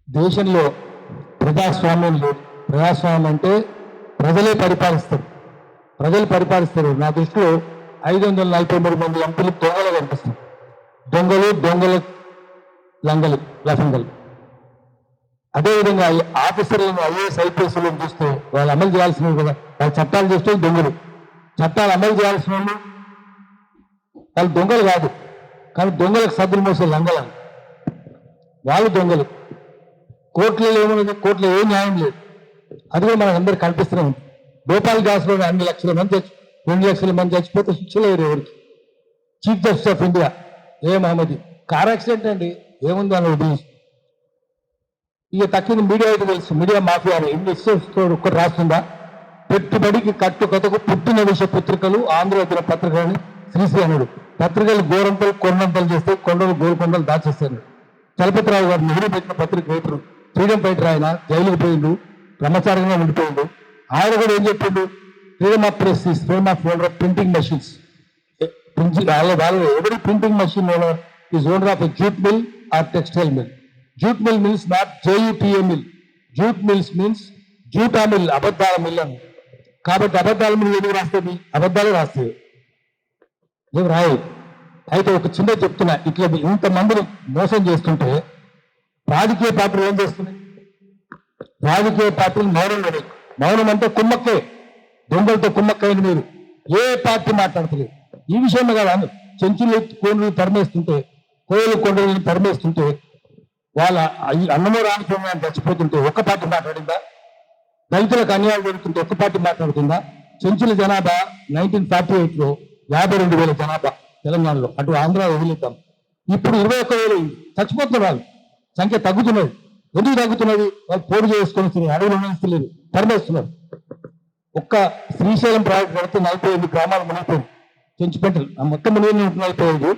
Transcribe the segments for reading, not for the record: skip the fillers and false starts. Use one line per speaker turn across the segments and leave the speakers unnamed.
దేశంలో ప్రజాస్వామ్యం లేదు. ప్రజాస్వామ్యం అంటే ప్రజలే పరిపాలిస్తారు. ప్రజలు పరిపాలిస్తారు. నా దృష్టిలో 543 మంది ఎంపీలు దొంగలు కనిపిస్తారు. దొంగలు లంగలు లఫంగలు. అదేవిధంగా ఆఫీసర్లను ఐఏఎస్ ఐపీఎస్లను చూస్తే వాళ్ళు అమలు చేయాల్సినవి కదా, వాళ్ళు చట్టాలు చేస్తే దొంగలు, చట్టాలు అమలు చేయాల్సిన వాళ్ళు దొంగలు కాదు, కానీ దొంగలకు సద్దులు మోసే లంగలని వాళ్ళు దొంగలు. కోర్టులలో ఏమున్నది? కోర్టులో ఏ న్యాయం లేదు. అది కూడా మనకు అందరికి కనిపిస్తూనే ఉంది. భోపాల్ గ్యాస్లో 2 లక్షల మంది 2 లక్షల మంది చచ్చిపోతే శిక్ష లేదు ఎవరికి. చీఫ్ జస్టిస్ ఆఫ్ ఇండియా మహమ్మది కార్ యాక్సిడెంట్ అండి, ఏముంది అని ఉద్దేశం. ఇక తక్కిన మీడియా అయితే తెలుసు, మీడియా మాఫియా ఎన్ని ఇష్టం ఒక్కటి రాస్తుందా? పెట్టుబడికి కట్టుకథకు పుట్టిన విష పత్రికలు ఆంధ్రజ్యోతిన పత్రికలని శ్రీశ్రీ పత్రికలు గోరంతలు కొండంతలు చేస్తే కొండలు గోరుకొండలు దాచేస్తాడు. చలపతిరావు గారు నెహ్రూ పెట్టిన పత్రిక రైతులు ఫ్రీడమ్ ఫైటర్, ఆయన జైలుకు పోయిండు, బ్రహ్మచారంగా ఉండిపోయిండు. ఆయన కూడా ఏం చెప్పిండు? Freedom of press is freedom of owner of printing machines. ఎవరి printing machine owner is owner of a jute mill or textile mill. Jute mill means not JUTA mill. Jute mills means జూటా mill, అబద్ధాల mill అని. కాబట్టి అబద్ధాల mill ఎందుకు రాస్తుంది? అబద్ధాలు రాస్తాయి, ఏం రాయి. అయితే ఒక చిన్న చెప్తున్నా, ఇట్లా ఇంతమందిని మోసం చేస్తుంటే రాజకీయ పార్టీలు ఏం చేస్తున్నాయి? రాజకీయ పార్టీలు మౌనం అంటే కుమ్మక్కే. దొంగలతో కుమ్మక్కైన మీరు ఏ పార్టీ మాట్లాడతలేదు ఈ విషయంలో కదా. చెంచులు కోళ్ళు తరిమేస్తుంటే, కోయలు కొండలను తరిమేస్తుంటే, వాళ్ళ అన్నమో రామస్వామి చచ్చిపోతుంటే ఒక్క పార్టీ మాట్లాడిందా? దళితులకు అన్యాయం జరుగుతుంటే ఒక్క పార్టీ మాట్లాడుతుందా? చెంచుల జనాభా 1948లో 52,000 జనాభా తెలంగాణలో, అటు ఆంధ్ర వదిలేద్దాం. ఇప్పుడు 21,000 చచ్చిపోతున్నారు. వాళ్ళు సంఖ్య తగ్గుతున్నది. ఎందుకు తగ్గుతున్నది? వాళ్ళు పోటీ చేసుకొని అడవులు ఉండలేదు, తరిమేస్తున్నారు. ఒక్క శ్రీశైలం ప్రాజెక్ట్ కడితే 45 గ్రామాలు మునిగిపోయింది. చెంచుపెంటలు మొత్తం మునిగి 45,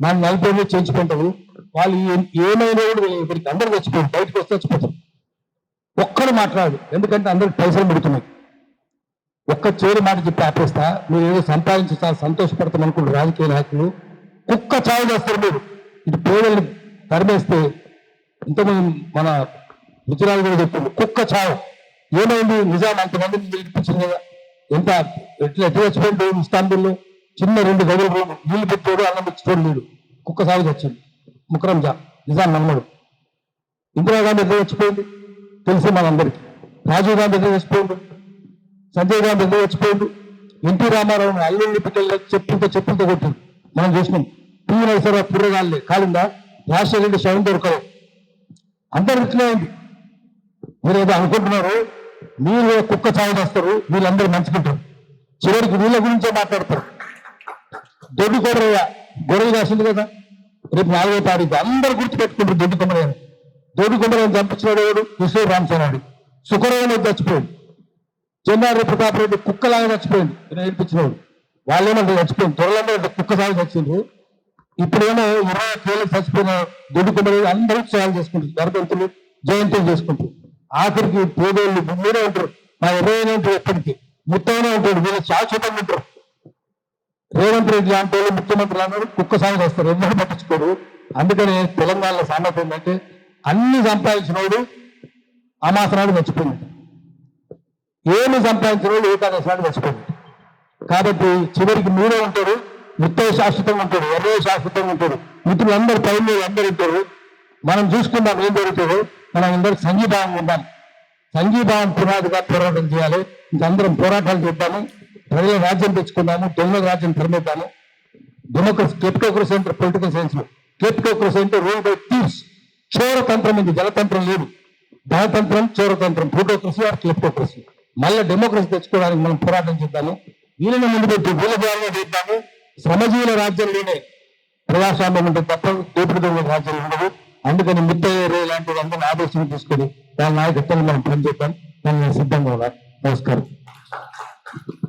45 చెంచుపెంటలు. వాళ్ళు ఏమైనా కూడా ఇక్కడికి అందరూ చచ్చిపోయారు, బయటకు వస్తే చచ్చిపోతారు. ఒక్కరు మాట్లాడు, ఎందుకంటే అందరికి పైసలు పెడుతున్నాయి. ఒక్క చేరు మాట చెప్పి ఆపేస్తా. మీరు ఏదో సంపాదించి చాలా సంతోషపడతాం అనుకుంటారు రాజకీయ నాయకులు. కుక్క చావు చేస్తారు మీరు. ఇది పేదల్ని తరిమేస్తే ఇంతమంది మన రుచిరాలు కూడా చెప్తుంది కుక్క చావు. ఏమైంది? నిజాం అంతమందిని గెలిపించింది కదా. ఎట్లా చచ్చిపోయింది? ఇస్తాంబుల్లో చిన్న 2 గదులు రూము, నీళ్ళు పెట్టాడు, అన్నం పెట్టుకోడు లేడు, కుక్క సాగు చచ్చింది. ముకరం జా నిజాం నమ్మడు. ఇందిరాగాంధీ ఎట్లా చచ్చిపోయింది తెలిసి మనందరికీ. రాజీవ్ గాంధీ ఎట్లా చచ్చిపోయింది, సంజయ్ గాంధీ ఎట్లా చచ్చిపోయింది, ఎన్టీ రామారావు అల్లుల్ని పిల్లలు చెప్పులతో కొట్టింది మనం చూసినాం. పివి నరసింహరావు పుర్రగాళ్ళే కాలిందా? రాజశేఖర రెడ్డి శవం దొరకదు. అందరూ ఇట్లే ఉంది. మీరు ఏదో అనుకుంటున్నారు, మీరు కుక్క చావు చేస్తారు, వీళ్ళందరూ మంచుకుంటారు. చివరికి వీళ్ళ గురించే మాట్లాడతారు. దొడ్డు కొమరయ్య గొర్రెలు కాసింది కదా, రేపు 4వ తారీఖు అందరూ గుర్తుపెట్టుకుంటారు దొడ్డు కొమరయ్య. దొడ్డు కొమరయ్యను చంపించినాడు ఎవడు? కిషోర్ రామచంద్రుడు. సుఖరావు చచ్చిపోయింది. చెన్నారెడ్డి ప్రతాప్ రెడ్డి కుక్కలాగా చచ్చిపోయింది, నేర్పించినవాడు. వాళ్ళేమో చచ్చిపోయింది, త్వరలో కుక్క సాగు చచ్చిండ్రు. ఇప్పుడేమో 21 ఏళ్ళకి చచ్చిపోయిన దొడ్డు కొమరయ్య అందరూ సేవలు చేసుకుంటారు, గర్భంతులు జయంతులు చేసుకుంటారు. ఆఖరికి పేదోళ్ళు మీరే ఉంటారు, మా 20 ఉంటారు, ఎప్పటికీ ముత్తైనా ఉంటాడు, వీళ్ళు శాశ్వతంగా ఉంటారు. రేవంత్ రెడ్డి లాంటి వాళ్ళు ముఖ్యమంత్రులు అన్నారు కుక్క సాగు చేస్తారు, ఎవరు పట్టించుకోరు. అందుకని తెలంగాణలో సామెత ఏంటంటే అన్ని సంపాదించిన వాడు అమాసనాడు చచ్చిపోయింది, ఏమి సంపాదించిన వాడు ఏకాదశి నాడు చచ్చిపోయింది. కాబట్టి చివరికి మీరే ఉంటారు, ముత్తయ్య శాశ్వతంగా ఉంటాడు, ఎర్రయ్య శాశ్వతంగా ఉంటాడు, మిత్రులు అందరు పైన అందరు ఉంటారు. మనం చూసుకుందాం ఏం జరుగుతుందో. మనం అందరూ సంఘీభావం ఉండాలి. సంఘీభావం పునాదిగా పోరాటం చేయాలి. ఇంకందరం పోరాటాలు చేద్దాము, ప్రజల రాజ్యం తెచ్చుకుందాము, దొంగల రాజ్యం తరిమేద్దాము. డెమోక్రసీ, క్లెప్టోక్రసీ అంటే పొలిటికల్ సైన్స్ లో క్లెప్టోక్రసీ అంటే రూల్ బై థీవ్స్. చోరతంత్రం ఉంది, జలతంత్రం లేదు. ధనతంత్రం, చోరతంత్రం, ప్లూటోక్రసీ ఆర్ క్లెప్టోక్రసీ. మళ్ళీ డెమోక్రసీ తెచ్చుకోవడానికి మనం పోరాటం చేద్దాము. వీళ్ళని ముందు పెట్టి వీళ్ళ ద్వారా చేద్దాము. శ్రమజీవుల రాజ్యంలోనే ప్రజాస్వామ్యం ఉంటుంది తప్ప దోపిడి దొంగల రాజ్యం ఉండదు. అందుకని ముత్తయ్య లాంటి అందరినీ ఆదేశం తీసుకొని వాళ్ళ నాయకత్వాన్ని మనం పనిచేద్దాం. నేను సిద్ధంగా ఉన్నా. నమస్కారం.